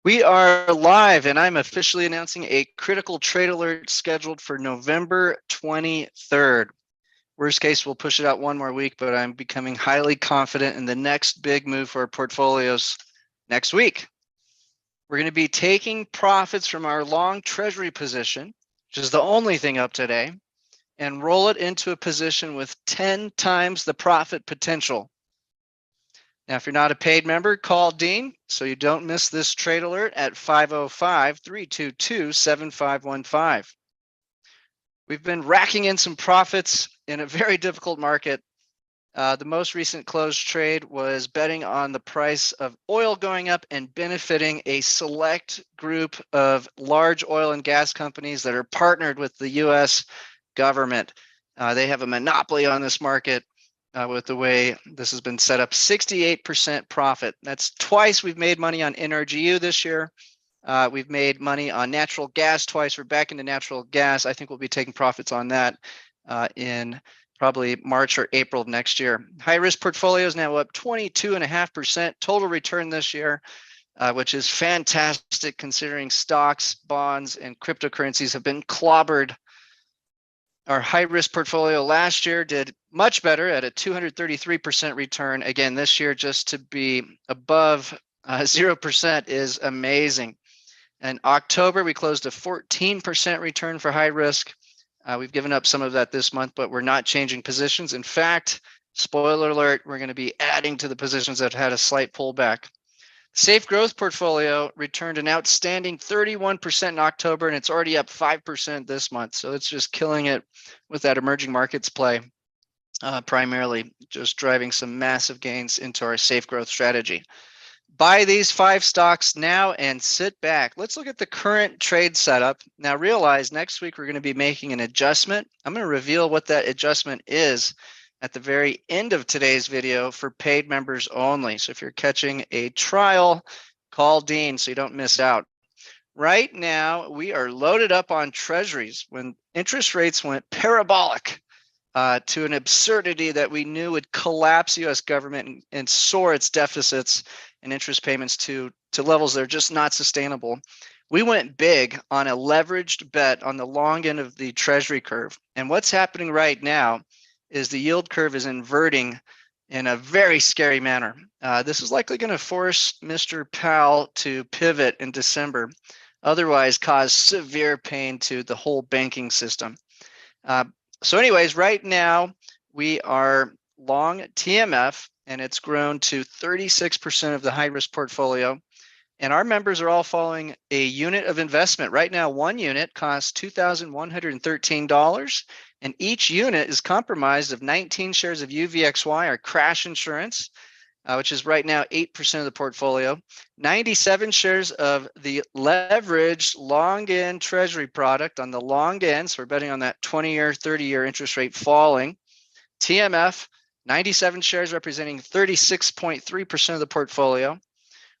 We are live, and I'm officially announcing a critical trade alert scheduled for November 23rd. Worst case, we'll push it out one more week, but I'm becoming highly confident in the next big move for our portfolios next week. We're going to be taking profits from our long treasury position, which is the only thing up today, and roll it into a position with 10 times the profit potential. Now, if you're not a paid member, call Dean so you don't miss this trade alert at 505-322-7515. We've been racking in some profits in a very difficult market. The most recent closed trade was betting on the price of oil going up and benefiting a select group of large oil and gas companies that are partnered with the US government. They have a monopoly on this market. With the way this has been set up, 68% profit. That's twice we've made money on NRGU this year. We've made money on natural gas twice. We're back into natural gas. I think we'll be taking profits on that in probably March or April of next year. High risk portfolio is now up 22.5% total return this year, which is fantastic considering stocks, bonds, and cryptocurrencies have been clobbered. Our high-risk portfolio last year did much better at a 233% return. Again, this year, just to be above 0% is amazing. In October, we closed a 14% return for high risk. We've given up some of that this month, but we're not changing positions. In fact, spoiler alert, we're going to be adding to the positions that had a slight pullback. Safe growth portfolio returned an outstanding 31% in October, and it's already up 5% this month. So it's just killing it with that emerging markets play, primarily just driving some massive gains into our safe growth strategy. Buy these 5 stocks now and sit back. Let's look at the current trade setup. Now realize next week we're going to be making an adjustment. I'm going to reveal what that adjustment is at the very end of today's video for paid members only. So if you're catching a trial, call Dean so you don't miss out. Right now, we are loaded up on treasuries when interest rates went parabolic to an absurdity that we knew would collapse US government and soar its deficits and interest payments to levels that are just not sustainable. We went big on a leveraged bet on the long end of the treasury curve. And what's happening right now is the yield curve is inverting in a very scary manner. This is likely going to force Mr. Powell to pivot in December, otherwise cause severe pain to the whole banking system. So anyways, right now we are long TMF, and it's grown to 36% of the high-risk portfolio. And our members are all following a unit of investment. Right now, one unit costs $2,113. And each unit is comprised of 19 shares of UVXY, our crash insurance, which is right now 8% of the portfolio, 97 shares of the leveraged long end treasury product on the long end. So we're betting on that 20-year, 30-year interest rate falling. TMF, 97 shares representing 36.3% of the portfolio.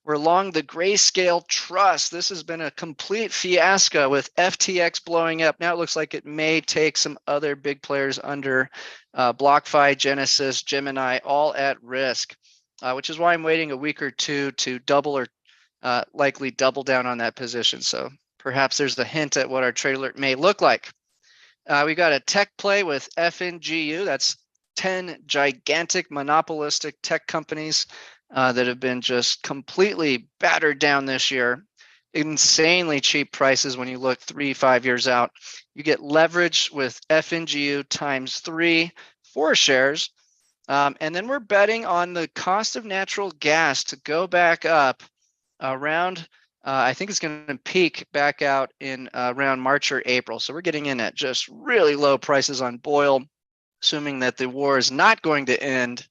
We're long the Grayscale Trust. This has been a complete fiasco with FTX blowing up. Now it looks like it may take some other big players under BlockFi, Genesis, Gemini, all at risk, which is why I'm waiting a week or two to double or likely double down on that position. So perhaps there's a hint at what our trade alert may look like. We got a tech play with FNGU. That's 10 gigantic monopolistic tech companies that have been just completely battered down this year. Insanely cheap prices when you look 3-5 years out. You get leverage with FNGU times 3, 4 shares. And then we're betting on the cost of natural gas to go back up around, I think it's going to peak back out in around March or April. So we're getting in at just really low prices on oil, assuming that the war is not going to end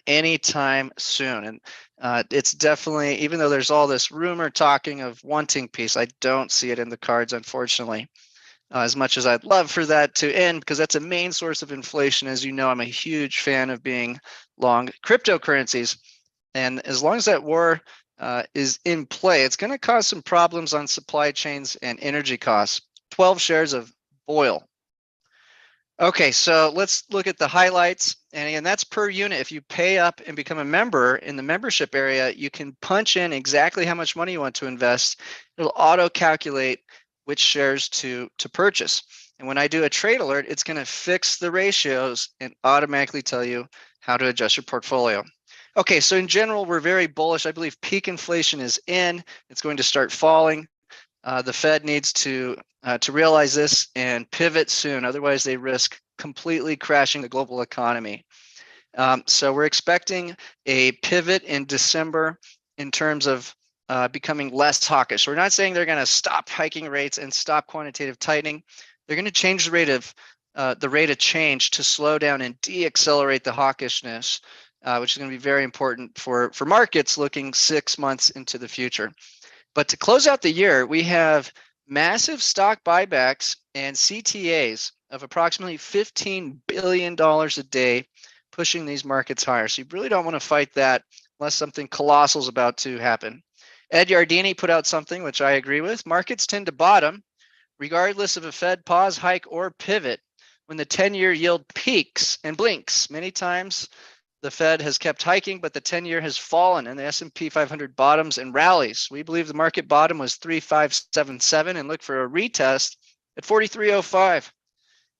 anytime soon. And it's definitely, even though there's all this rumor talking of wanting peace, I don't see it in the cards, unfortunately. As much as I'd love for that to end, because that's a main source of inflation. As you know, I'm a huge fan of being long cryptocurrencies. And as long as that war is in play, it's going to cause some problems on supply chains and energy costs. 12 shares of oil. Okay, so let's look at the highlights. And again, that's per unit. If you pay up and become a member in the membership area, you can punch in exactly how much money you want to invest. It'll auto calculate which shares to purchase. And when I do a trade alert, it's going to fix the ratios and automatically tell you how to adjust your portfolio. Okay, so in general, we're very bullish. I believe peak inflation is in. It's going to start falling. The Fed needs to realize this and pivot soon. Otherwise, they risk completely crashing the global economy. So we're expecting a pivot in December in terms of becoming less hawkish. So we're not saying they're going to stop hiking rates and stop quantitative tightening. They're going to change the rate of change to slow down and de-accelerate the hawkishness, which is going to be very important for markets looking 6 months into the future. But to close out the year, we have massive stock buybacks and CTAs of approximately $15 billion a day, pushing these markets higher. So you really don't want to fight that unless something colossal is about to happen. Ed Yardeni put out something which I agree with. Markets tend to bottom regardless of a Fed pause, hike, or pivot when the 10-year yield peaks and blinks. Many times the Fed has kept hiking, but the 10-year has fallen and the S&P 500 bottoms and rallies. We believe the market bottom was 3577 and look for a retest at 4305.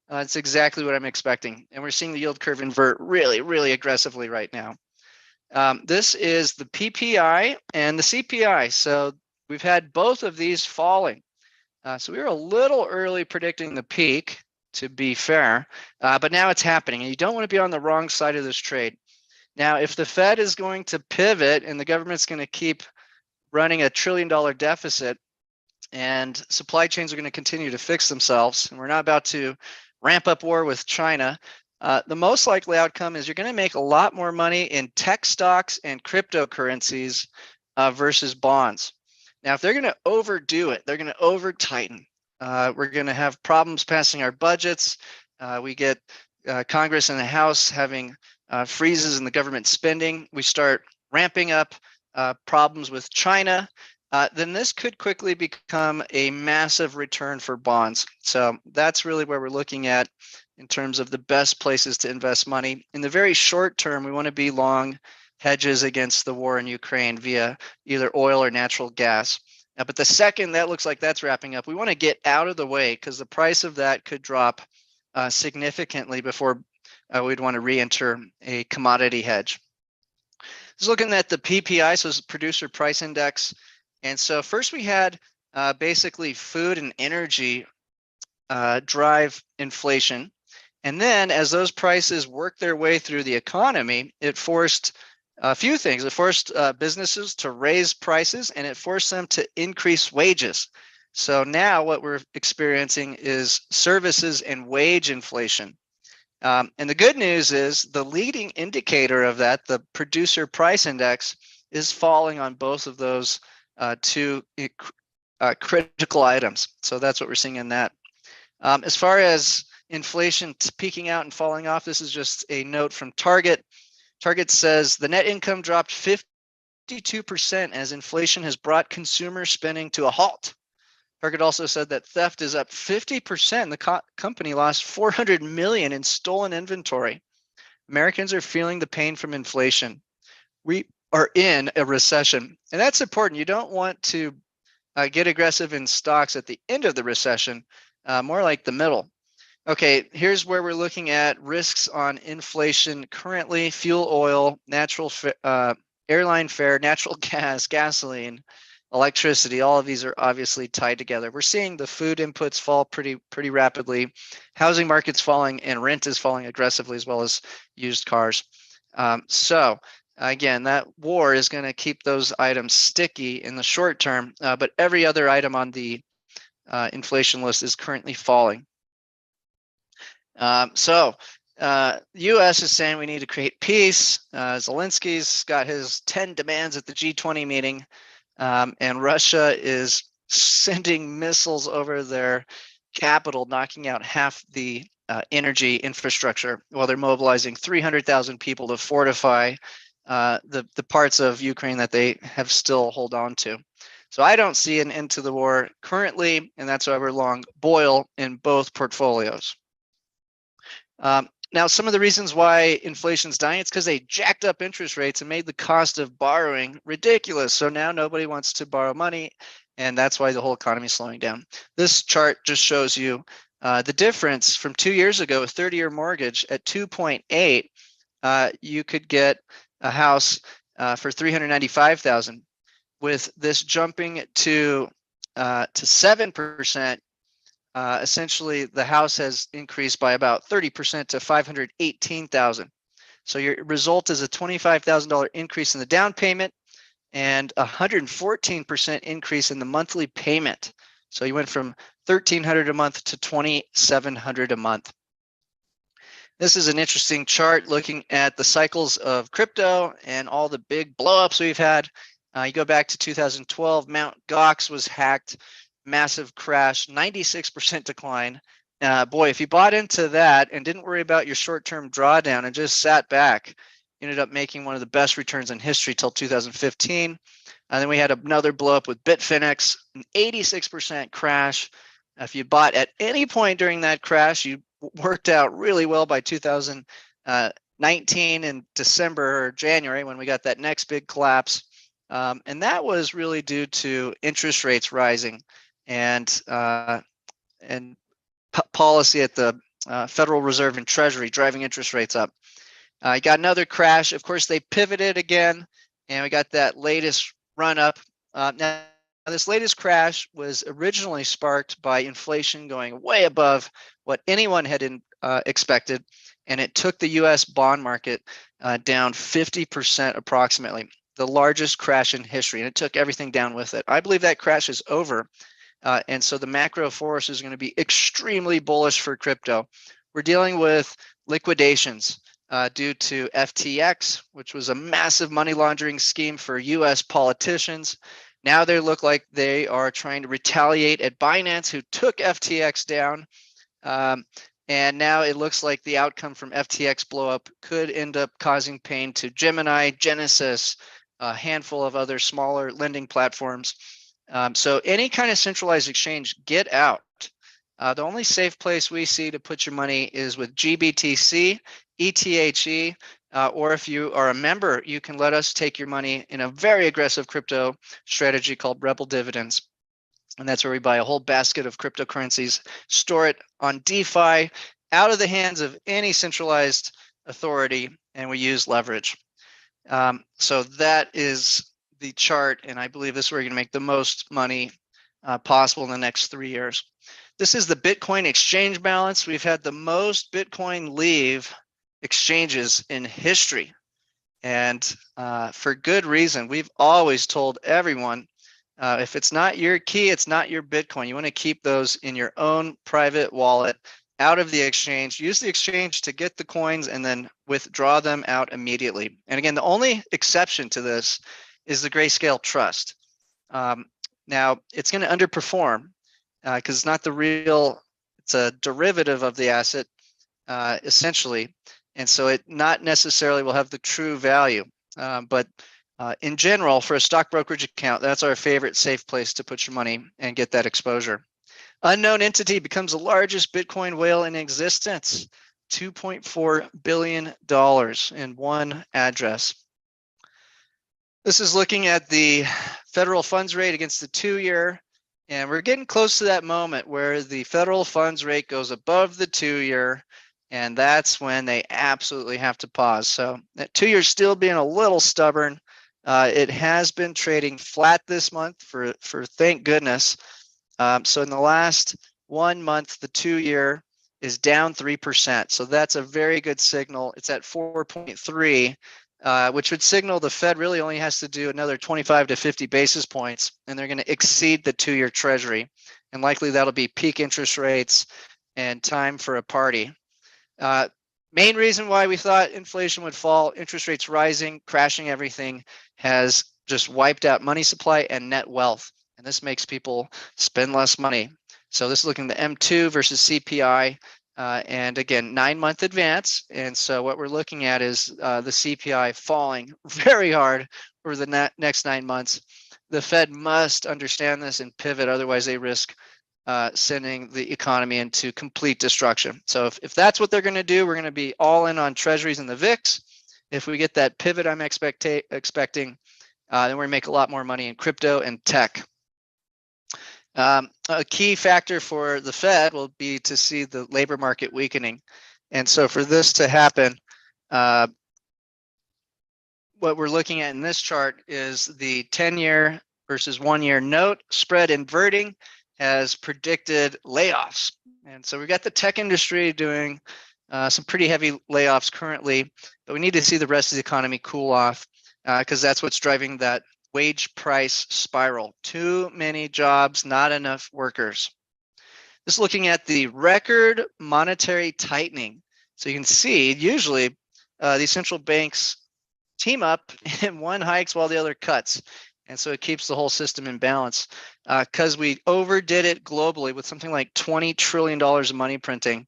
That's exactly what I'm expecting. And we're seeing the yield curve invert really, really aggressively right now. This is the PPI and the CPI. So we've had both of these falling. So we were a little early predicting the peak, to be fair, but now it's happening. And you don't want to be on the wrong side of this trade. Now, if the Fed is going to pivot and the government's going to keep running a $1 trillion deficit and supply chains are going to continue to fix themselves, and we're not about to ramp up war with China, the most likely outcome is you're going to make a lot more money in tech stocks and cryptocurrencies versus bonds. Now, if they're going to overdo it, they're going to over tighten. We're going to have problems passing our budgets. We get Congress and the House having freezes in the government spending. We start ramping up problems with China. Then this could quickly become a massive return for bonds. So that's really where we're looking at in terms of the best places to invest money. In the very short term, we want to be long hedges against the war in Ukraine via either oil or natural gas. But the second that looks like that's wrapping up, we want to get out of the way because the price of that could drop significantly before we'd want to re-enter a commodity hedge. Just looking at the PPI, so it's producer price index. And so first we had basically food and energy drive inflation. And then as those prices work their way through the economy, it forced a few things. It forced businesses to raise prices and it forced them to increase wages. So now what we're experiencing is services and wage inflation. And the good news is the leading indicator of that, the producer price index, is falling on both of those two critical items. So that's what we're seeing in that. As far as inflation peaking out and falling off, this is just a note from Target. Target says the net income dropped 52% as inflation has brought consumer spending to a halt. Target also said that theft is up 50%. The company lost $400 million in stolen inventory. Americans are feeling the pain from inflation. We are in a recession, and that's important. You don't want to get aggressive in stocks at the end of the recession, more like the middle. Okay, here's where we're looking at risks on inflation currently: fuel oil, airline fare, natural gas, gasoline, electricity. All of these are obviously tied together. We're seeing the food inputs fall pretty rapidly, housing markets falling, and rent is falling aggressively, as well as used cars. So again, that war is going to keep those items sticky in the short term, but every other item on the inflation list is currently falling. The U.S. is saying we need to create peace. Zelensky's got his 10 demands at the G20 meeting, and Russia is sending missiles over their capital, knocking out half the energy infrastructure while they're mobilizing 300,000 people to fortify the parts of Ukraine that they have still hold on to. So I don't see an end to the war currently, and that's why we're long oil in both portfolios. Now, some of the reasons why inflation's dying, it's because they jacked up interest rates and made the cost of borrowing ridiculous. So now nobody wants to borrow money, and that's why the whole economy is slowing down. This chart just shows you the difference from 2 years ago. A 30-year mortgage at 2.8, you could get a house for $395,000. With this jumping to 7%, essentially the house has increased by about 30% to 518,000. So your result is a $25,000 increase in the down payment and 114% increase in the monthly payment. So you went from $1,300 a month to $2,700 a month. This is an interesting chart looking at the cycles of crypto and all the big blowups we've had. You go back to 2012, Mt. Gox was hacked, massive crash, 96% decline. Boy, if you bought into that and didn't worry about your short-term drawdown and just sat back, you ended up making one of the best returns in history till 2015. And then we had another blow up with Bitfinex, an 86% crash. If you bought at any point during that crash, you worked out really well by 2019 in December or January when we got that next big collapse. And that was really due to interest rates rising and policy at the Federal Reserve and Treasury driving interest rates up. You got another crash. Of course, they pivoted again, and we got that latest run up. Now, this latest crash was originally sparked by inflation going way above what anyone had expected, and it took the U.S. bond market down 50% approximately, the largest crash in history, and it took everything down with it. I believe that crash is over, and so the macro force is going to be extremely bullish for crypto. We're dealing with liquidations due to FTX, which was a massive money laundering scheme for U.S. politicians. Now they look like they are trying to retaliate at Binance, who took FTX down. And now it looks like the outcome from FTX blowup could end up causing pain to Gemini, Genesis, a handful of other smaller lending platforms. So any kind of centralized exchange, get out. The only safe place we see to put your money is with GBTC, ETHE, or if you are a member, you can let us take your money in a very aggressive crypto strategy called Rebel Dividends. And that's where we buy a whole basket of cryptocurrencies, store it on DeFi, out of the hands of any centralized authority, and we use leverage. So that is the chart, and I believe this is where you're going to make the most money possible in the next 3 years. This is the Bitcoin exchange balance. We've had the most Bitcoin leave exchanges in history, and for good reason. We've always told everyone, if it's not your key, it's not your Bitcoin. You want to keep those in your own private wallet, out of the exchange. Use the exchange to get the coins and then withdraw them out immediately. And again, the only exception to this is the Grayscale Trust. Now, it's going to underperform because it's not the real, it's a derivative of the asset, essentially. And so it not necessarily will have the true value. But in general, for a stock brokerage account, that's our favorite safe place to put your money and get that exposure. Unknown entity becomes the largest Bitcoin whale in existence, $2.4 billion in one address. This is looking at the federal funds rate against the 2-year, and we're getting close to that moment where the federal funds rate goes above the 2-year, and that's when they absolutely have to pause. So that 2-year still being a little stubborn. It has been trading flat this month for thank goodness. So in the last 1 month, the 2-year is down 3%. So that's a very good signal. It's at 4.3, which would signal the Fed really only has to do another 25 to 50 basis points, and they're going to exceed the 2-year Treasury. And likely that'll be peak interest rates and time for a party. Main reason why we thought inflation would fall, interest rates rising, crashing everything, has just wiped out money supply and net wealth. And this makes people spend less money. So this is looking at the M2 versus CPI, and again, 9-month advance. And so what we're looking at is the CPI falling very hard over the next 9 months. The Fed must understand this and pivot, otherwise they risk sending the economy into complete destruction. So if that's what they're going to do, we're going to be all in on treasuries and the VIX. If we get that pivot I'm expecting, then we're going to make a lot more money in crypto and tech. A key factor for the Fed will be to see the labor market weakening. And so for this to happen, what we're looking at in this chart is the 10-year versus 1-year note spread inverting has predicted layoffs. And so we've got the tech industry doing some pretty heavy layoffs currently, but we need to see the rest of the economy cool off because that's what's driving that wage price spiral. Too many jobs, not enough workers. This is looking at the record monetary tightening. So you can see usually these central banks team up and one hikes while the other cuts. And so it keeps the whole system in balance because we overdid it globally with something like $20 trillion of money printing.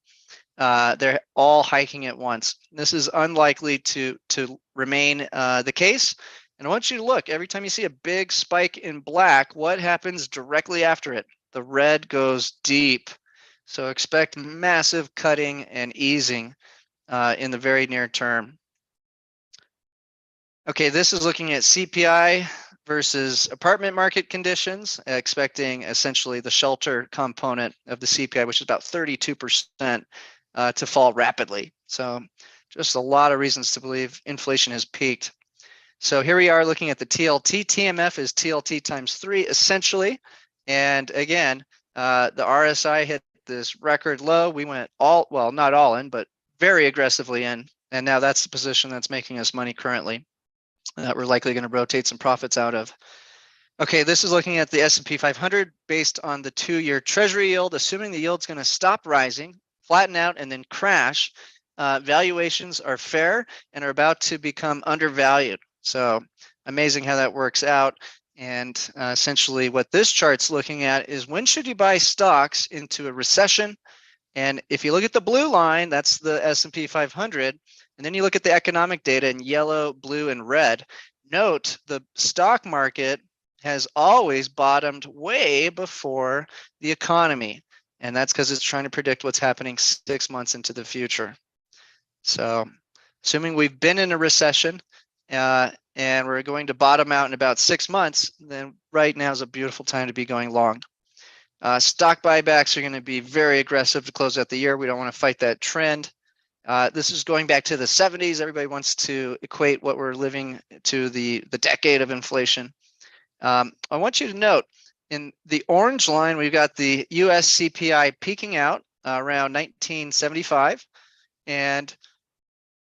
They're all hiking at once. This is unlikely to remain the case. And I want you to look, every time you see a big spike in black, what happens directly after it? The red goes deep. So expect massive cutting and easing in the very near term. Okay, this is looking at CPI versus apartment market conditions, expecting essentially the shelter component of the CPI, which is about 32%, to fall rapidly. So just a lot of reasons to believe inflation has peaked. So here we are looking at the TLT. TMF is TLT times 3 essentially. And again, the RSI hit this record low. We went not all in, but very aggressively in. And now that's the position that's making us money currently that we're likely going to rotate some profits out of. Okay, this is looking at the S&P 500 based on the 2-year treasury yield, assuming the yield's going to stop rising, flatten out, and then crash. Valuations are fair and are about to become undervalued. So amazing how that works out. And essentially what this chart's looking at is when should you buy stocks into a recession? And if you look at the blue line, that's the S&P 500. And then you look at the economic data in yellow, blue, and red. Note the stock market has always bottomed way before the economy. And that's because it's trying to predict what's happening 6 months into the future. So assuming we've been in a recession and we're going to bottom out in about 6 months, then right now is a beautiful time to be going long. Stock buybacks are going to be very aggressive to close out the year. We don't want to fight that trend. This is going back to the 70s. Everybody wants to equate what we're living to the decade of inflation. I want you to note in the orange line, we've got the US CPI peaking out around 1975. And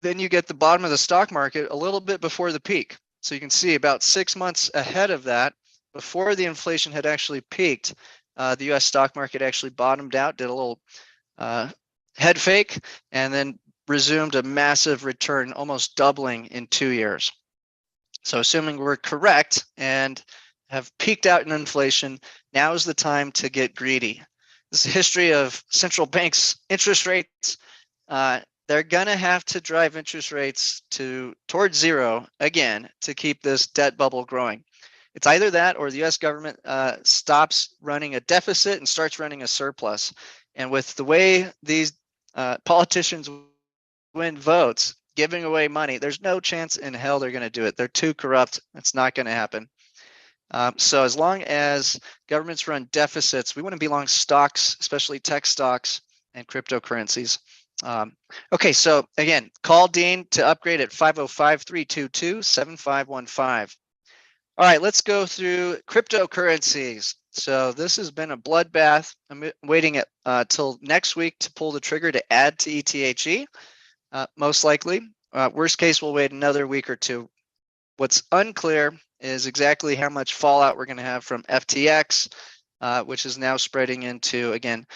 then you get the bottom of the stock market a little bit before the peak. So you can see about 6 months ahead of that, before the inflation had actually peaked, the US stock market actually bottomed out, did a little head fake, and then resumed a massive return, almost doubling in 2 years. So assuming we're correct and have peaked out in inflation, now is the time to get greedy. This is a history of central banks' interest rates. They're going to have to drive interest rates towards zero again to keep this debt bubble growing. It's either that or the US government stops running a deficit and starts running a surplus. And with the way these politicians win votes, giving away money, there's no chance in hell they're going to do it. They're too corrupt. It's not going to happen. So as long as governments run deficits, we want to be long stocks, especially tech stocks and cryptocurrencies. Okay, so again, call Dean to upgrade at 505-322-7515. All right, let's go through cryptocurrencies. So this has been a bloodbath. I'm waiting till next week to pull the trigger to add to ETHE, most likely. Worst case, we'll wait another week or two. What's unclear is exactly how much fallout we're going to have from FTX, which is now spreading into, again,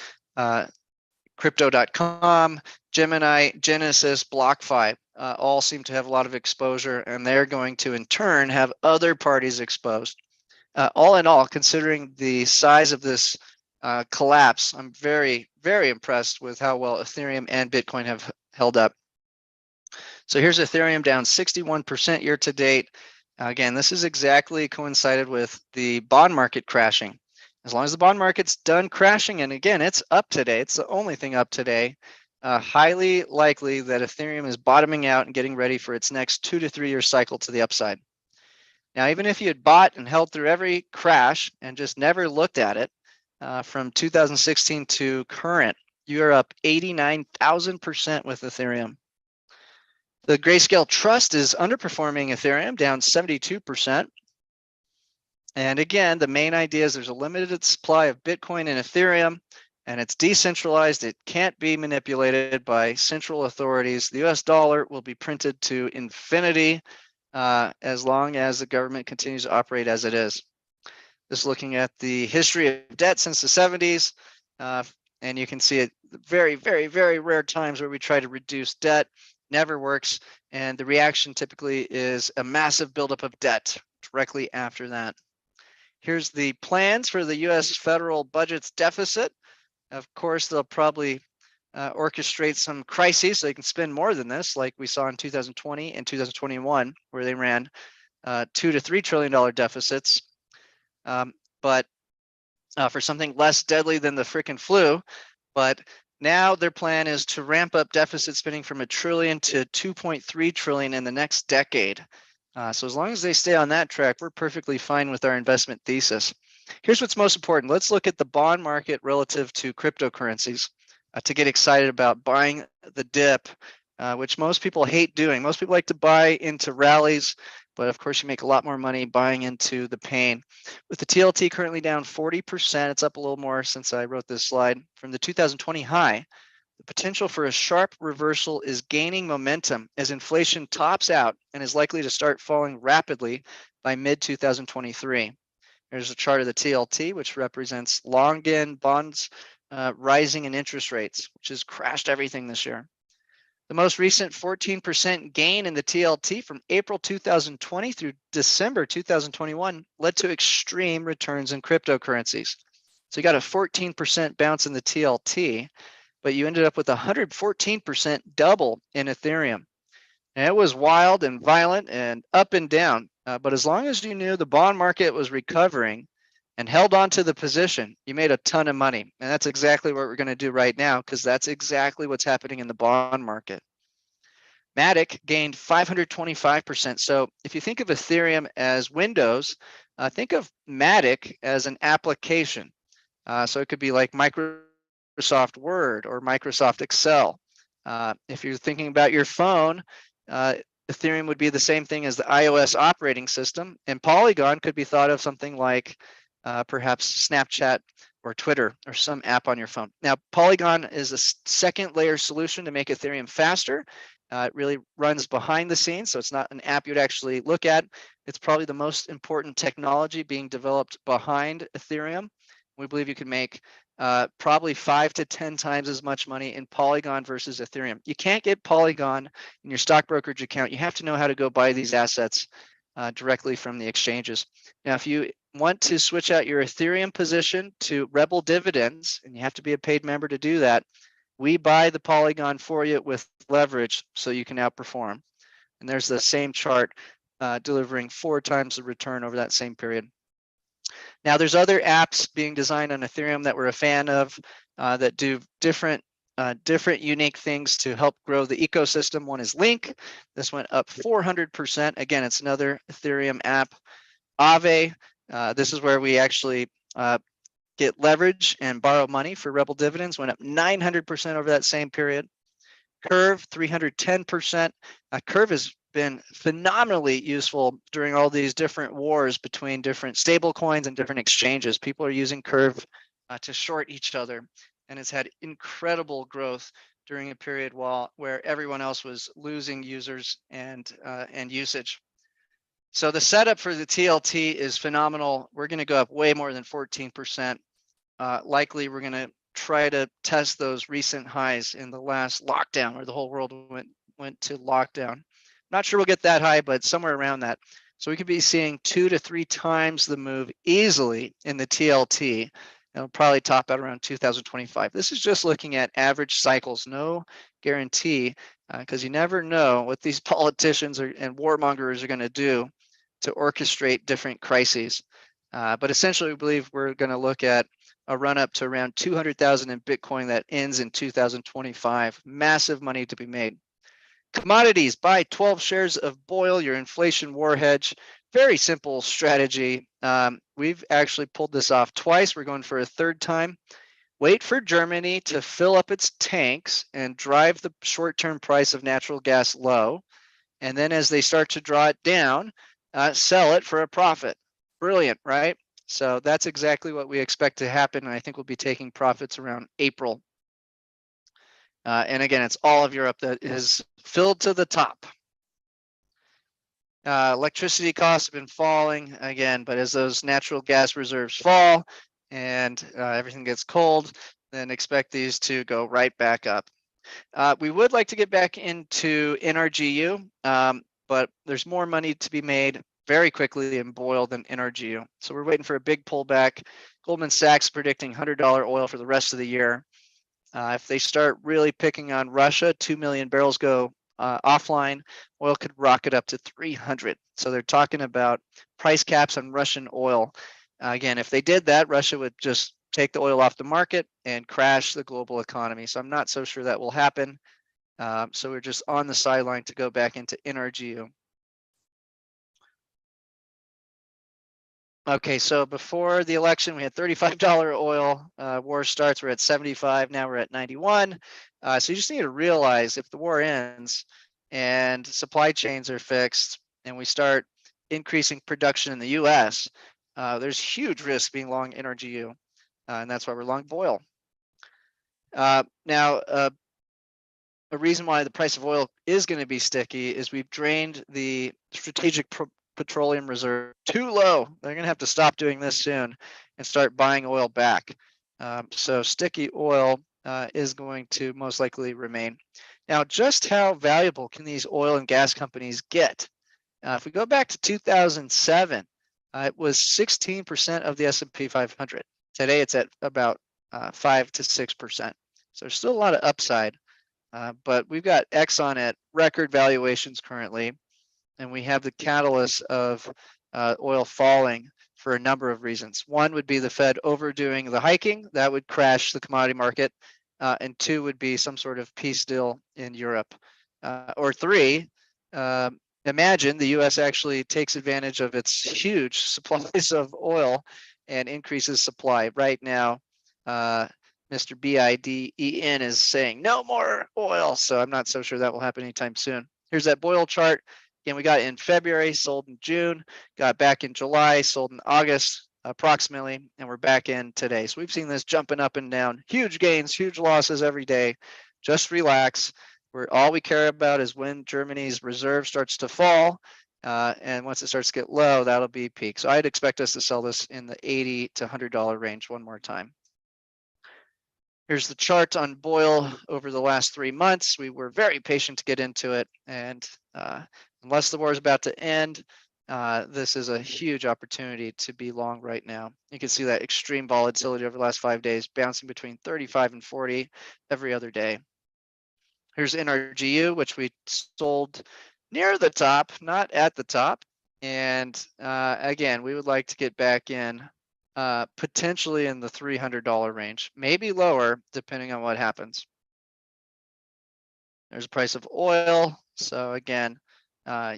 Crypto.com, Gemini, Genesis, BlockFi. All seem to have a lot of exposure, and they're going to, in turn, have other parties exposed. All in all, considering the size of this collapse, I'm very, very impressed with how well Ethereum and Bitcoin have held up. So here's Ethereum down 61% year to date. Again, this is exactly coincided with the bond market crashing. As long as the bond market's done crashing, and again, it's up today, it's the only thing up today, highly likely that Ethereum is bottoming out and getting ready for its next 2 to 3 year cycle to the upside. Now, even if you had bought and held through every crash and just never looked at it from 2016 to current, you're up 89,000% with Ethereum. The Grayscale Trust is underperforming Ethereum, down 72%. And again, the main idea is there's a limited supply of Bitcoin and Ethereum, and it's decentralized. It can't be manipulated by central authorities. The US dollar will be printed to infinity as long as the government continues to operate as it is. Just looking at the history of debt since the 70s, and you can see it very, very, very rare times where we try to reduce debt, never works. And the reaction typically is a massive buildup of debt directly after that. Here's the plans for the US federal budget's deficit. Of course, they'll probably orchestrate some crises so they can spend more than this, like we saw in 2020 and 2021, where they ran $2 to $3 trillion deficits. But for something less deadly than the frickin' flu. But now their plan is to ramp up deficit spending from $1 trillion to $2.3 trillion in the next decade. So as long as they stay on that track, we're perfectly fine with our investment thesis. Here's what's most important. Let's look at the bond market relative to cryptocurrencies to get excited about buying the dip, which most people hate doing. Most people like to buy into rallies, but of course you make a lot more money buying into the pain. With the TLT currently down 40%, it's up a little more since I wrote this slide, from the 2020 high. The potential for a sharp reversal is gaining momentum as inflation tops out and is likely to start falling rapidly by mid-2023. Here's a chart of the TLT, which represents long-end bonds rising in interest rates, which has crashed everything this year. The most recent 14% gain in the TLT from April 2020 through December 2021 led to extreme returns in cryptocurrencies. So you got a 14% bounce in the TLT, but you ended up with 114% double in Ethereum. And it was wild and violent and up and down. But as long as you knew the bond market was recovering and held on to the position, you made a ton of money. And that's exactly what we're going to do right now, because that's exactly what's happening in the bond market. Matic gained 525%. So if you think of Ethereum as Windows, think of Matic as an application. So it could be like Microsoft Word or Microsoft Excel. If you're thinking about your phone, Ethereum would be the same thing as the iOS operating system, and Polygon could be thought of something like perhaps Snapchat or Twitter or some app on your phone. Now, Polygon is a second layer solution to make Ethereum faster. It really runs behind the scenes, so it's not an app you'd actually look at. It's probably the most important technology being developed behind Ethereum. We believe you can make probably 5 to 10 times as much money in Polygon versus Ethereum. You can't get Polygon in your stock brokerage account. You have to know how to go buy these assets directly from the exchanges. Now, if you want to switch out your Ethereum position to Rebel dividends, and you have to be a paid member to do that, we buy the Polygon for you with leverage so you can outperform. And there's the same chart delivering 4 times the return over that same period. Now, there's other apps being designed on Ethereum that we're a fan of that do different unique things to help grow the ecosystem. One is Link. This went up 400%. Again, it's another Ethereum app. Aave, this is where we actually get leverage and borrow money for Rebel dividends, went up 900% over that same period. Curve, 310%. Curve has been phenomenally useful during all these different wars between different stable coins and different exchanges. People are using Curve to short each other, and it's had incredible growth during a period where everyone else was losing users and usage. So the setup for the TLT is phenomenal. We're going to go up way more than 14%. Likely, we're going to try to test those recent highs in the last lockdown, where the whole world went to lockdown. Not sure we'll get that high, but somewhere around that. So we could be seeing 2 to 3 times the move easily in the TLT. It'll probably top out around 2025. This is just looking at average cycles, no guarantee, because you never know what these politicians and warmongers are going to do to orchestrate different crises. But essentially, we believe we're going to look at a run up to around 200,000 in Bitcoin that ends in 2025. Massive money to be made. Commodities, buy 12 shares of BOIL, your inflation war hedge. Very simple strategy. We've actually pulled this off twice. We're going for a third time. Wait for Germany to fill up its tanks and drive the short-term price of natural gas low. And then as they start to draw it down, sell it for a profit. Brilliant, right? So that's exactly what we expect to happen. And I think we'll be taking profits around April. And again, it's all of Europe that is filled to the top. Electricity costs have been falling again, but as those natural gas reserves fall and everything gets cold, then expect these to go right back up. We would like to get back into NRGU, but there's more money to be made very quickly in BOIL than NRGU. So we're waiting for a big pullback. Goldman Sachs predicting $100 oil for the rest of the year. If they start really picking on Russia, 2 million barrels go offline, oil could rocket up to 300. So they're talking about price caps on Russian oil. Again, if they did that, Russia would just take the oil off the market and crash the global economy. So I'm not so sure that will happen. So we're just on the sideline to go back into NRGU. Okay, so before the election, we had $35 oil. War starts, we're at 75. Now we're at 91. So you just need to realize if the war ends and supply chains are fixed and we start increasing production in the US, there's huge risk being long NRGU. And that's why we're long BOIL. Now, a reason why the price of oil is going to be sticky is we've drained the strategic petroleum reserve too low. They're going to have to stop doing this soon and start buying oil back. So sticky oil is going to most likely remain. Now, just how valuable can these oil and gas companies get? If we go back to 2007, it was 16% of the S&P 500. Today, it's at about 5 to 6%. So there's still a lot of upside. But we've got Exxon at record valuations currently, and we have the catalyst of oil falling for a number of reasons. One would be the Fed overdoing the hiking. That would crash the commodity market. And two would be some sort of peace deal in Europe. Or three, imagine the US actually takes advantage of its huge supplies of oil and increases supply. Right now, Mr. Biden is saying no more oil. So I'm not so sure that will happen anytime soon. Here's that BOIL chart. Again, we got it in February, sold in June, got back in July, sold in August approximately, and we're back in today. So we've seen this jumping up and down, huge gains, huge losses every day. Just relax. All we care about is when Germany's reserve starts to fall. And once it starts to get low, that'll be peak. So I'd expect us to sell this in the $80 to $100 range one more time. Here's the chart on BOIL over the last 3 months. We were very patient to get into it. And unless the war is about to end, this is a huge opportunity to be long right now. You can see that extreme volatility over the last 5 days, bouncing between 35 and 40 every other day. Here's NRGU, which we sold near the top, not at the top. And again, we would like to get back in potentially in the $300 range, maybe lower, depending on what happens. There's the price of oil. So again,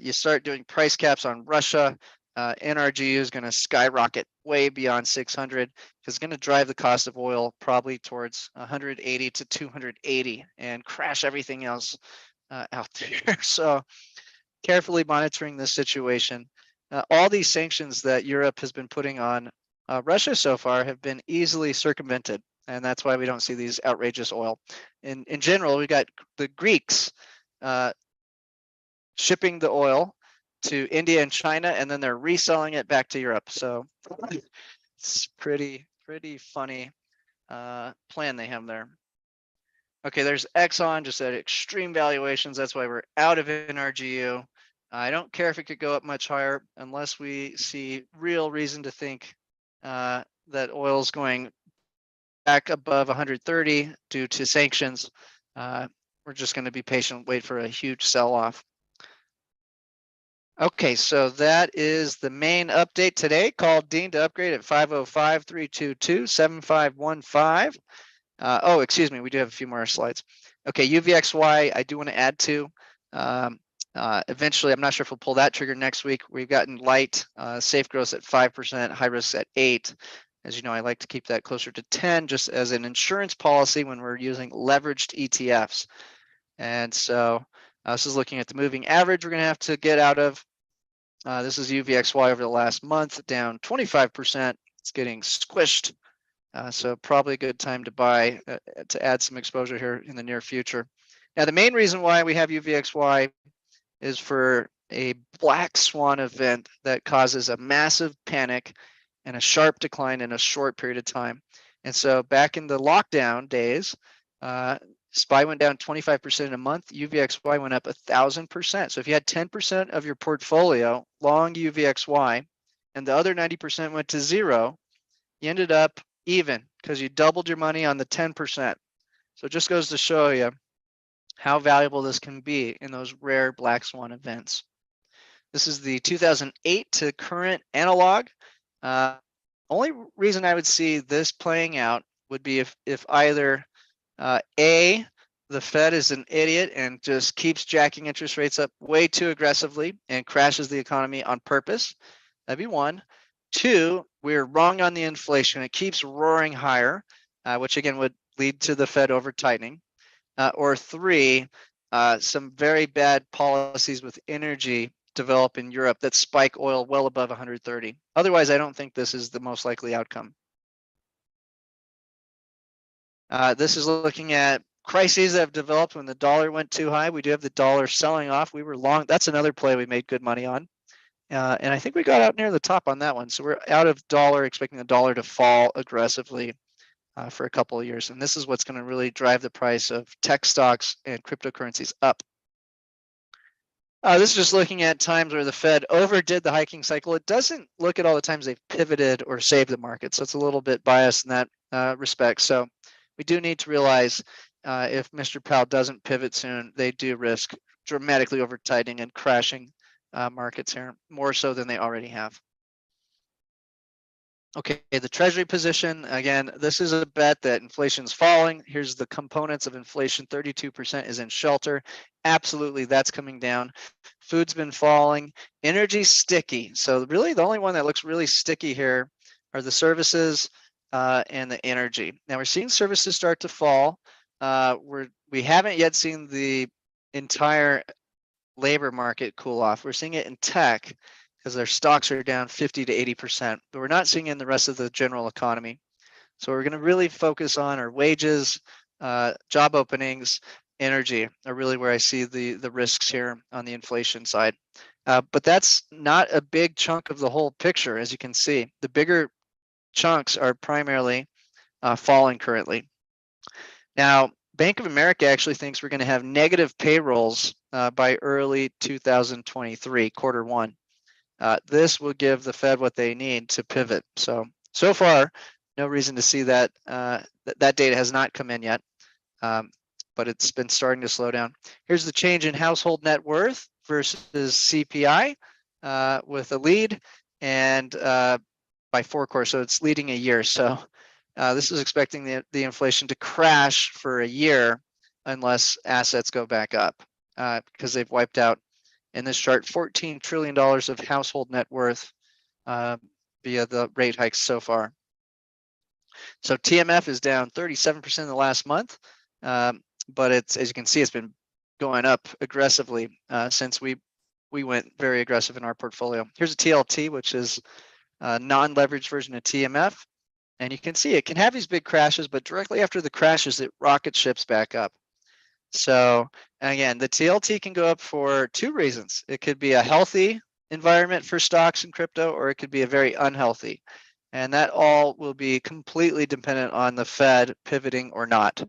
you start doing price caps on Russia, NRGU is going to skyrocket way beyond 600 because it's going to drive the cost of oil probably towards 180 to 280 and crash everything else out there. So carefully monitoring this situation. All these sanctions that Europe has been putting on Russia so far have been easily circumvented, and that's why we don't see these outrageous oil. In general, we got the Greeks shipping the oil to India and China, and then they're reselling it back to Europe. So it's pretty funny plan they have there. Okay, there's Exxon just at extreme valuations. That's why we're out of NRGU. I don't care if it could go up much higher unless we see real reason to think that oil's going back above 130 due to sanctions. We're just going to be patient, wait for a huge sell-off. Okay, so that is the main update today. Call Dean to upgrade at 505-322-7515. Oh, excuse me, we do have a few more slides. Okay, UVXY, I do want to add to. Eventually, I'm not sure if we'll pull that trigger next week. We've gotten light, safe growth at 5%, high risk at 8%. As you know, I like to keep that closer to 10 just as an insurance policy when we're using leveraged ETFs. And so this is looking at the moving average we're going to have to get out of. This is UVXY over the last month, down 25%. It's getting squished. So probably a good time to buy to add some exposure here in the near future. Now, the main reason why we have UVXY is for a black swan event that causes a massive panic and a sharp decline in a short period of time. And so back in the lockdown days, SPY went down 25% in a month, UVXY went up 1,000%. So if you had 10% of your portfolio long UVXY and the other 90% went to zero, you ended up even because you doubled your money on the 10%. So it just goes to show you how valuable this can be in those rare black swan events. This is the 2008 to current analog. Only reason I would see this playing out would be if either A, the Fed is an idiot and just keeps jacking interest rates up way too aggressively and crashes the economy on purpose. That'd be one. Two, we're wrong on the inflation. It keeps roaring higher, which again would lead to the Fed over tightening. Or three, some very bad policies with energy develop in Europe that spike oil well above 130. Otherwise, I don't think this is the most likely outcome. This is looking at crises that have developed when the dollar went too high. We do have the dollar selling off. We were long. That's another play we made good money on. And I think we got out near the top on that one. So we're out of dollar, expecting the dollar to fall aggressively for a couple of years. And this is what's going to really drive the price of tech stocks and cryptocurrencies up. This is just looking at times where the Fed overdid the hiking cycle. It doesn't look at all the times they've pivoted or saved the market. So it's a little bit biased in that respect. So we do need to realize if Mr. Powell doesn't pivot soon, they do risk dramatically over tightening and crashing markets here, more so than they already have. Okay, the Treasury position, again, this is a bet that inflation's falling. Here's the components of inflation. 32% is in shelter. Absolutely, that's coming down. Food's been falling. Energy's sticky. So really the only one that looks really sticky here are the services and the energy. Now we're seeing services start to fall. We haven't yet seen the entire labor market cool off. We're seeing it in tech because their stocks are down 50 to 80%, but we're not seeing it in the rest of the general economy. So we're going to really focus on our wages, job openings, energy are really where I see the risks here on the inflation side. But that's not a big chunk of the whole picture, as you can see. The bigger chunks are primarily falling currently. Now, Bank of America actually thinks we're going to have negative payrolls by early 2023, quarter one. This will give the Fed what they need to pivot. So far, no reason to see that that data has not come in yet, but it's been starting to slow down. Here's the change in household net worth versus CPI with a lead and by 4 quarters, so it's leading a year. So this is expecting the inflation to crash for a year unless assets go back up because they've wiped out, in this chart, $14 trillion of household net worth via the rate hikes so far. So TMF is down 37% in the last month, but it's, as you can see, it's been going up aggressively since we went very aggressive in our portfolio. Here's a TLT, which is a non-leveraged version of TMF. And you can see it can have these big crashes, but directly after the crashes, it rocket ships back up. So again, the TLT can go up for 2 reasons. It could be a healthy environment for stocks and crypto, or it could be a very unhealthy. And that all will be completely dependent on the Fed pivoting or not.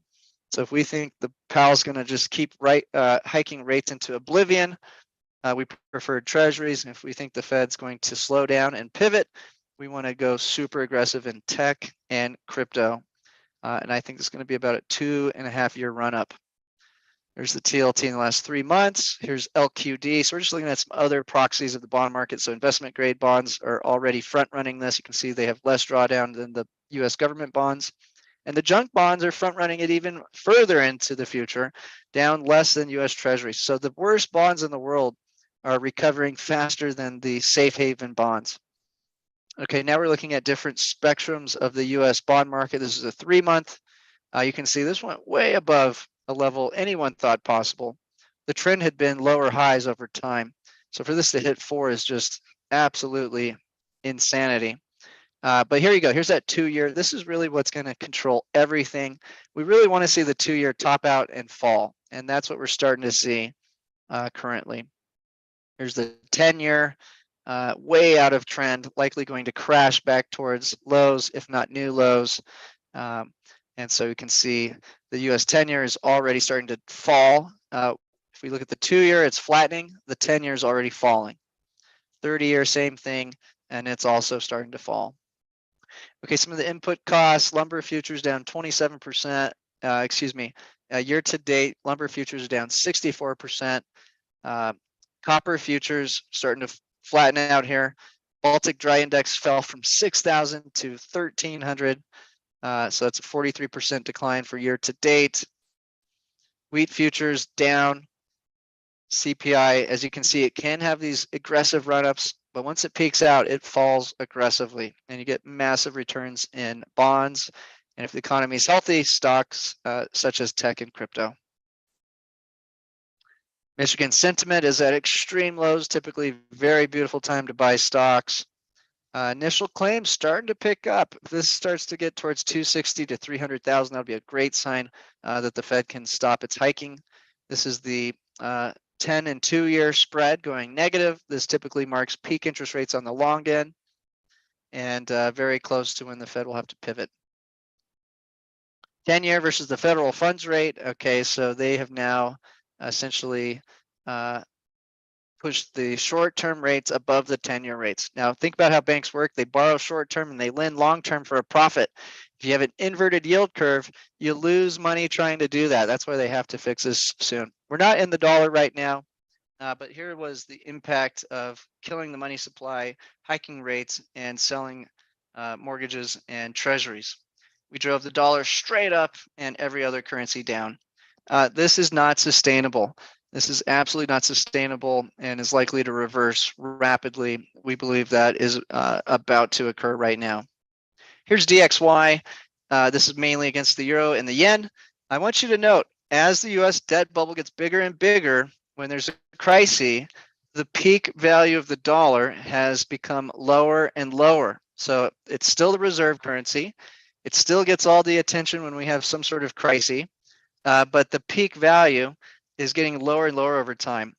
So if we think the Powell's going to just keep hiking rates into oblivion, we prefer treasuries. And if we think the Fed's going to slow down and pivot, we want to go super aggressive in tech and crypto. And I think it's going to be about a 2.5-year run up. There's the TLT in the last 3 months. Here's LQD. So we're just looking at some other proxies of the bond market. So investment grade bonds are already front running this. You can see they have less drawdown than the US government bonds. And the junk bonds are front running it even further into the future, down less than US Treasuries. So the worst bonds in the world are recovering faster than the safe haven bonds. Okay, now we're looking at different spectrums of the US bond market. This is a 3-month. You can see this went way above a level anyone thought possible. The trend had been lower highs over time. So for this to hit 4 is just absolutely insanity. But here you go. Here's that 2-year. This is really what's going to control everything. We really want to see the 2-year top out and fall. And that's what we're starting to see currently. Here's the 10-year, way out of trend, likely going to crash back towards lows, if not new lows. And so you can see the US 10-year is already starting to fall. If we look at the 2-year, it's flattening. The 10-year is already falling. 30-year, same thing, and it's also starting to fall. Okay, some of the input costs, lumber futures down 27%. Year to date, lumber futures are down 64%. Copper futures starting to flatten out here. Baltic Dry Index fell from 6,000 to 1,300. So that's a 43% decline for year to date. Wheat futures down. CPI, as you can see, it can have these aggressive run-ups, but once it peaks out, it falls aggressively, and you get massive returns in bonds. And if the economy is healthy, stocks such as tech and crypto. Michigan sentiment is at extreme lows, typically very beautiful time to buy stocks. Initial claims starting to pick up. If this starts to get towards 260 to 300,000, that'll be a great sign that the Fed can stop its hiking. This is the 10 and 2-year spread going negative. This typically marks peak interest rates on the long end and very close to when the Fed will have to pivot. 10-year versus the federal funds rate. Okay, so they have now essentially push the short-term rates above the 10-year rates. Now think about how banks work. They borrow short-term and they lend long-term for a profit. If you have an inverted yield curve, you lose money trying to do that. That's why they have to fix this soon. We're not in the dollar right now, but here was the impact of killing the money supply, hiking rates, and selling mortgages and treasuries. We drove the dollar straight up and every other currency down. This is not sustainable. This is absolutely not sustainable and is likely to reverse rapidly. We believe that is about to occur right now. Here's DXY. This is mainly against the euro and the yen. I want you to note, as the US debt bubble gets bigger and bigger, when there's a crisis, the peak value of the dollar has become lower and lower. So it's still the reserve currency. It still gets all the attention when we have some sort of crisis, but the peak value is getting lower and lower over time.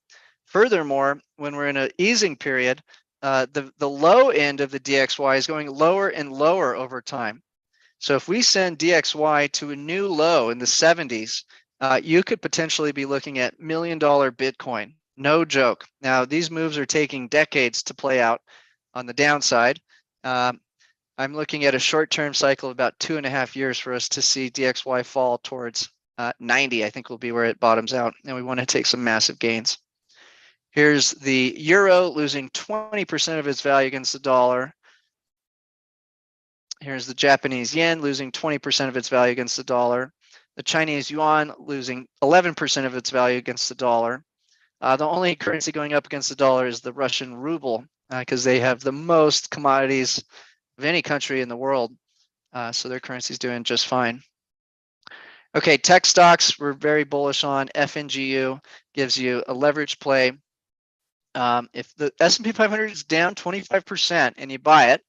Furthermore, when we're in an easing period, the low end of the DXY is going lower and lower over time. So if we send DXY to a new low in the 70s, you could potentially be looking at $1 million Bitcoin. No joke. Now, these moves are taking decades to play out on the downside. I'm looking at a short-term cycle of about 2.5 years for us to see DXY fall towards 90, I think will be where it bottoms out, and we want to take some massive gains. Here's the euro losing 20% of its value against the dollar. Here's the Japanese yen losing 20% of its value against the dollar. The Chinese yuan losing 11% of its value against the dollar. The only currency going up against the dollar is the Russian ruble, because they have the most commodities of any country in the world. So their currency is doing just fine. Okay, tech stocks we're very bullish on. FNGU gives you a leverage play. If the S&P 500 is down 25% and you buy it,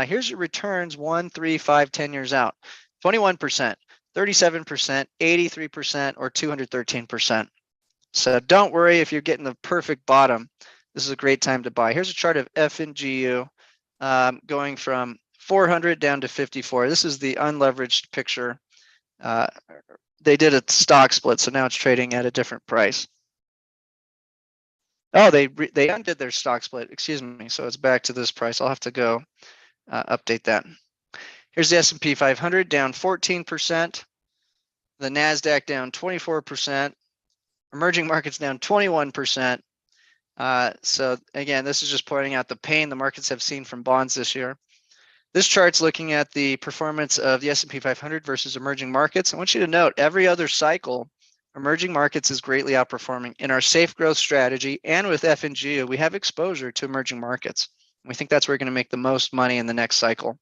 here's your returns 1, 3, 5, 10 years out. 21%, 37%, 83%, or 213%. So don't worry if you're getting the perfect bottom. This is a great time to buy. Here's a chart of FNGU going from 400 down to 54. This is the unleveraged picture. They did a stock split, so now it's trading at a different price. Oh, they undid their stock split, excuse me, so it's back to this price. I'll have to go update that. Here's the S&P 500 down 14%, the NASDAQ down 24%, Emerging markets down 21%. So again, this is just pointing out the pain the markets have seen from bonds this year. This chart's looking at the performance of the S&P 500 versus emerging markets. I want you to note every other cycle, emerging markets is greatly outperforming. In our safe growth strategy and with F&G, we have exposure to emerging markets. We think that's where we're going to make the most money in the next cycle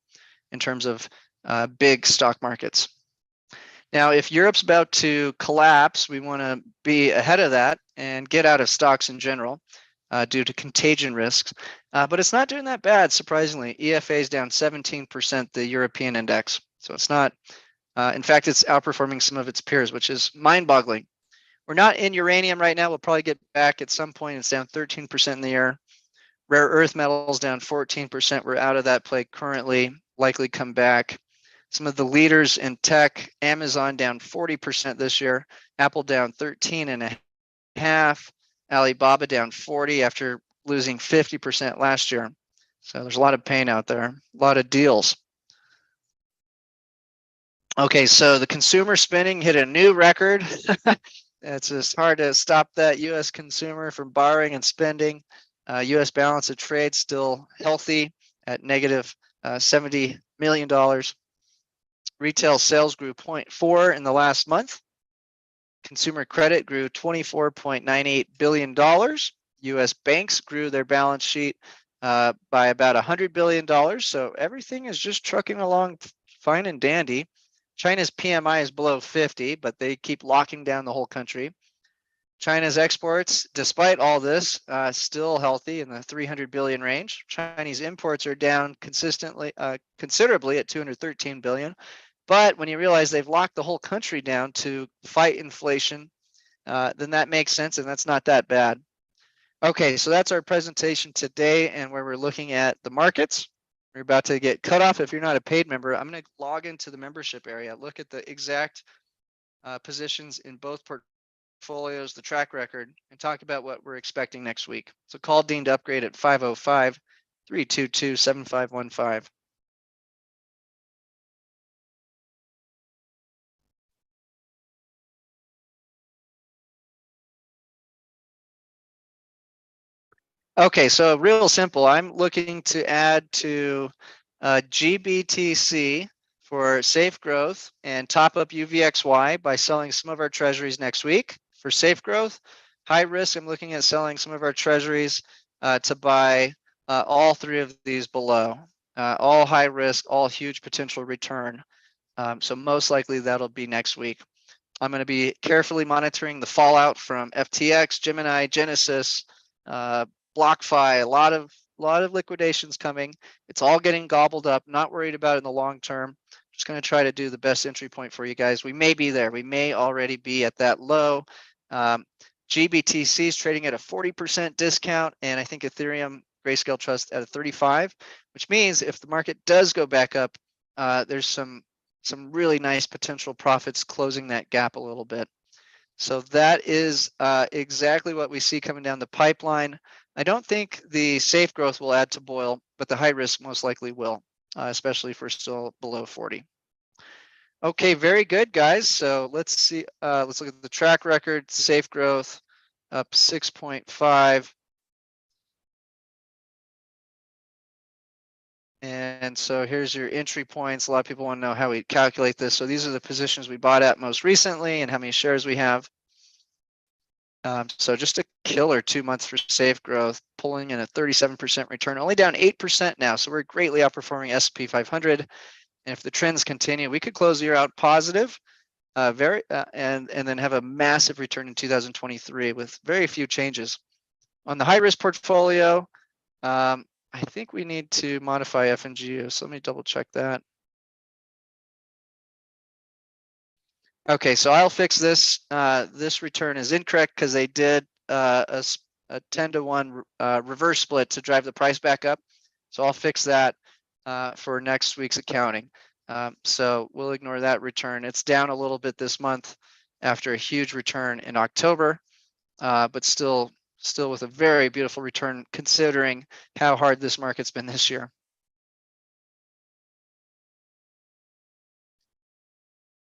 in terms of big stock markets. Now, if Europe's about to collapse, we want to be ahead of that and get out of stocks in general due to contagion risks. But it's not doing that bad, surprisingly. EFA is down 17%, the European index. So it's not, in fact, it's outperforming some of its peers, which is mind-boggling. We're not in uranium right now. We'll probably get back at some point. It's down 13% in the year. Rare earth metals down 14%. We're out of that play currently, likely come back. Some of the leaders in tech, Amazon down 40% this year, Apple down 13.5%, Alibaba down 40% after losing 50% last year. So there's a lot of pain out there, a lot of deals. Okay, so the consumer spending hit a new record. It's just hard to stop that U.S. consumer from borrowing and spending. U.S. balance of trade still healthy at negative $70 million. Retail sales grew 0.4 in the last month. Consumer credit grew $24.98 billion. U.S. banks grew their balance sheet by about $100 billion. So everything is just trucking along fine and dandy. China's PMI is below 50, but they keep locking down the whole country. China's exports, despite all this, still healthy in the 300 billion range. Chinese imports are down considerably at 213 billion. But when you realize they've locked the whole country down to fight inflation, then that makes sense, and that's not that bad. Okay, so that's our presentation today, and where we're looking at the markets. We're about to get cut off. If you're not a paid member, I'm going to log into the membership area, look at the exact positions in both portfolios, the track record, and talk about what we're expecting next week. So call Dean to upgrade at 505-322-7515. Okay, so real simple. I'm looking to add to GBTC for safe growth and top up UVXY by selling some of our treasuries next week. For safe growth, high risk, I'm looking at selling some of our treasuries to buy all three of these below. All high risk, all huge potential return. So most likely that'll be next week. I'm going to be carefully monitoring the fallout from FTX, Gemini, Genesis, BlockFi, a lot of liquidations coming. It's all getting gobbled up. Not worried about it in the long term. Just going to try to do the best entry point for you guys. We may be there. We may already be at that low. GBTC is trading at a 40% discount, and I think Ethereum Grayscale Trust at a 35%, which means if the market does go back up, there's some really nice potential profits closing that gap a little bit. So that is exactly what we see coming down the pipeline. I don't think the safe growth will add to BOIL, but the high risk most likely will, especially if we're still below 40. Okay, very good, guys. So let's see. Let's look at the track record. Safe growth up 6.5. And so here's your entry points. A lot of people want to know how we calculate this. So these are the positions we bought at most recently and how many shares we have. So just a killer 2 months for safe growth, pulling in a 37% return, only down 8% now. So we're greatly outperforming S&P 500. And if the trends continue, we could close the year out positive, and then have a massive return in 2023 with very few changes. On the high risk portfolio, I think we need to modify F&G. So let me double check that. Okay, so I'll fix this. This return is incorrect because they did a 10-to-1 reverse split to drive the price back up. So I'll fix that for next week's accounting. So we'll ignore that return. It's down a little bit this month after a huge return in October, but still with a very beautiful return considering how hard this market's been this year.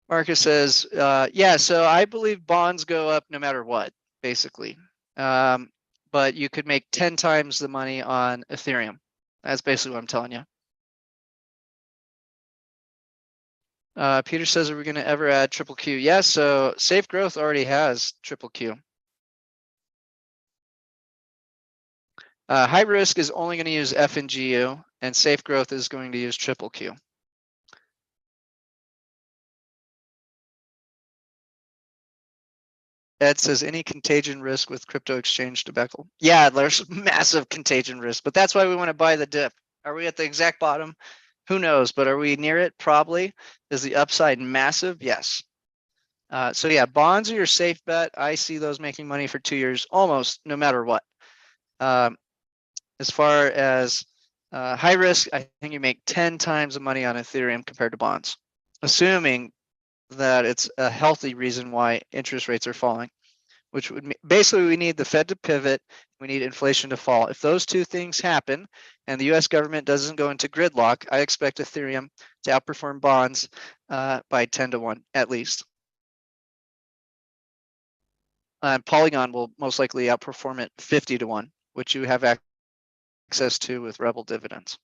Marcus says, yeah, so I believe bonds go up no matter what. basically. But you could make 10 times the money on Ethereum. That's basically what I'm telling you. Peter says, are we going to ever add triple Q? Yes, so Safe Growth already has triple Q. High Risk is only going to use F and GU, and Safe Growth is going to use triple Q. Ed says, any contagion risk with crypto exchange debacle? Yeah, there's massive contagion risk, but that's why we want to buy the dip. Are we at the exact bottom? Who knows, but are we near it? Probably. Is the upside massive? Yes. So yeah, bonds are your safe bet. I see those making money for 2 years, almost no matter what. As far as high risk, I think you make 10 times the money on Ethereum compared to bonds, assuming that it's a healthy reason why interest rates are falling, which would basically we need the Fed to pivot, we need inflation to fall. If those two things happen and the US government doesn't go into gridlock, I expect Ethereum to outperform bonds by 10 to 1 at least. Polygon will most likely outperform it 50 to 1, which you have access to with Rebel dividends.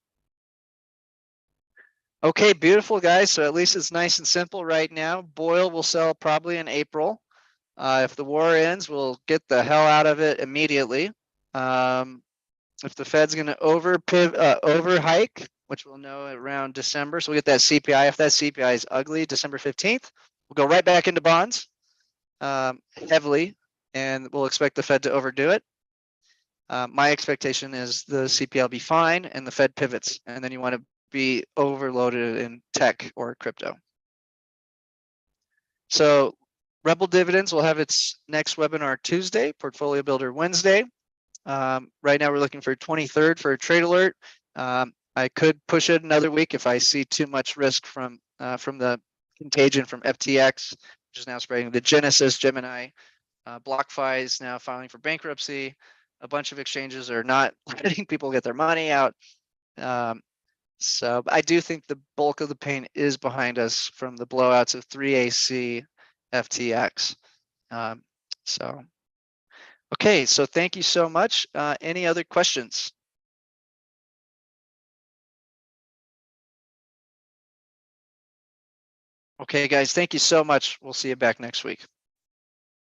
Okay, beautiful guys. So at least it's nice and simple right now. BOIL will sell probably in April. If the war ends, we'll get the hell out of it immediately. If the Fed's going to over hike, which we'll know around December, so we get that CPI. If that CPI is ugly, December 15th, we'll go right back into bonds heavily, and we'll expect the Fed to overdo it. My expectation is the CPI will be fine and the Fed pivots, and then you want to be overloaded in tech or crypto. So Rebel Dividends will have its next webinar Tuesday, Portfolio Builder Wednesday. Right now we're looking for 23rd for a trade alert. I could push it another week if I see too much risk from the contagion from FTX, which is now spreading. The Genesis, Gemini, BlockFi is now filing for bankruptcy. A bunch of exchanges are not letting people get their money out. So I do think the bulk of the pain is behind us from the blowouts of 3AC, FTX. Okay, so thank you so much. Any other questions? Okay, guys, thank you so much. We'll see you back next week.